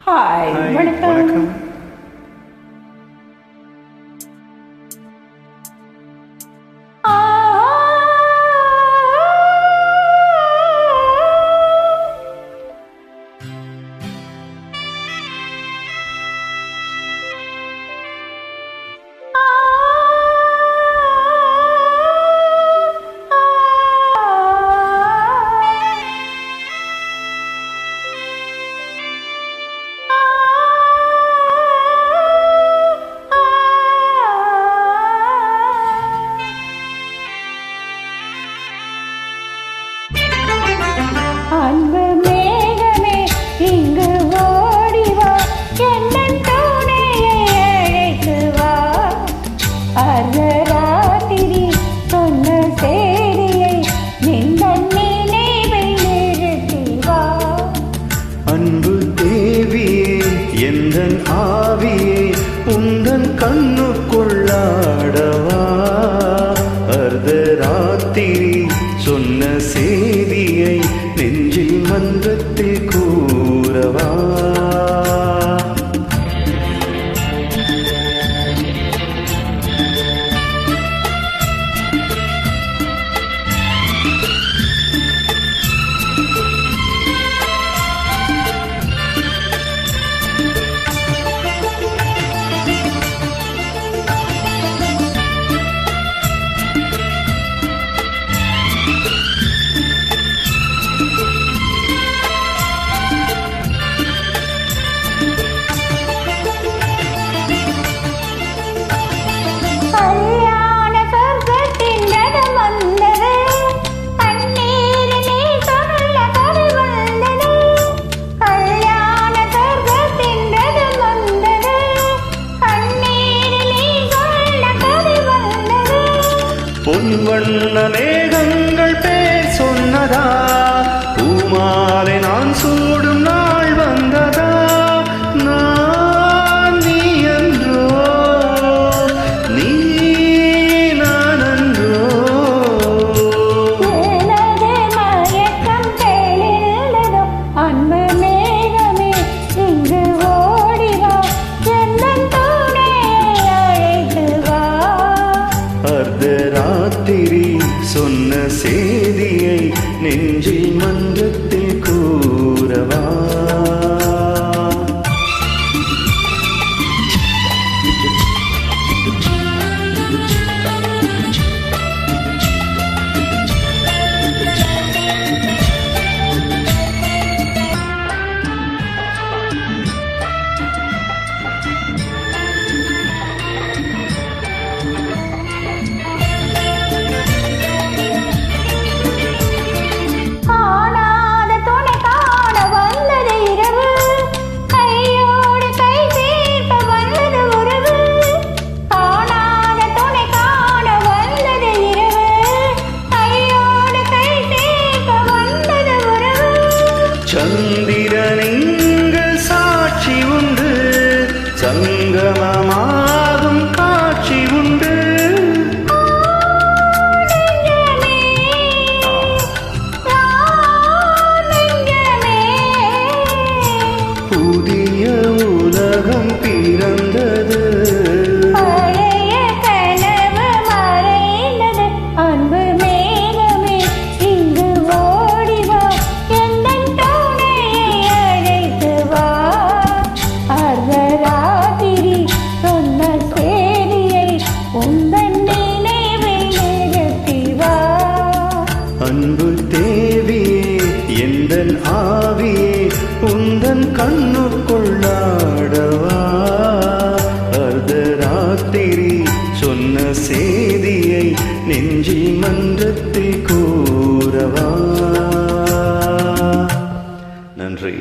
Hi, வணக்கம். அன்பு மேகமே இங்கு ஓடிவா, என்னன் துணையை அழைத்து வா. அர்த்தராத்திரி சொன்ன செய்தியை நின்றன் நினைவில் நிறுத்தி வா. அன்பு தேவியே எந்தன் ஆவியே உந்தன் கண்ணுக்குள்ளாடவா. அர்த்தராத்திரி சொன்ன செய்தியை நெஞ்சில் மன்றத்தில் கூறவா. பொன்வண்ண மேகங்கள் பேர் சொன்னதா, பூமாலை நான் சூடும் நாள் வந்ததா. நான் நீ என்றோ, நீ நான் என்றோ. அன்பு மேகமே இங்கு ஓடிவா, என்னன் துணையை அழைத்து வா. அர்த்தராத்திரி சொன்ன செய்தியை நெஞ்சில் மன்றத்தில் கூறவா. சந்திரனிங்கு சாட்சி உண்டு, சங்கமமாகும் காட்சி உண்டு. புதிய உலகம் பிறந்தது, அன்பு மேகமே இங்கு ஓடிவா, என்னன் துணையை அழைத்து வா. அர்த்தராத்திரி சொன்ன செய்தியை உந்தன் நினைவில் நிறுத்தி வா. அன்பு தேவியே எந்தன் ஆவியே உந்தன் கண்ணுக்குள்ளாடவா. அர்த்தராத்திரி சொன்ன செய்தியை நெஞ்சில் மன்றத்தில் கூறவா. நன்றி.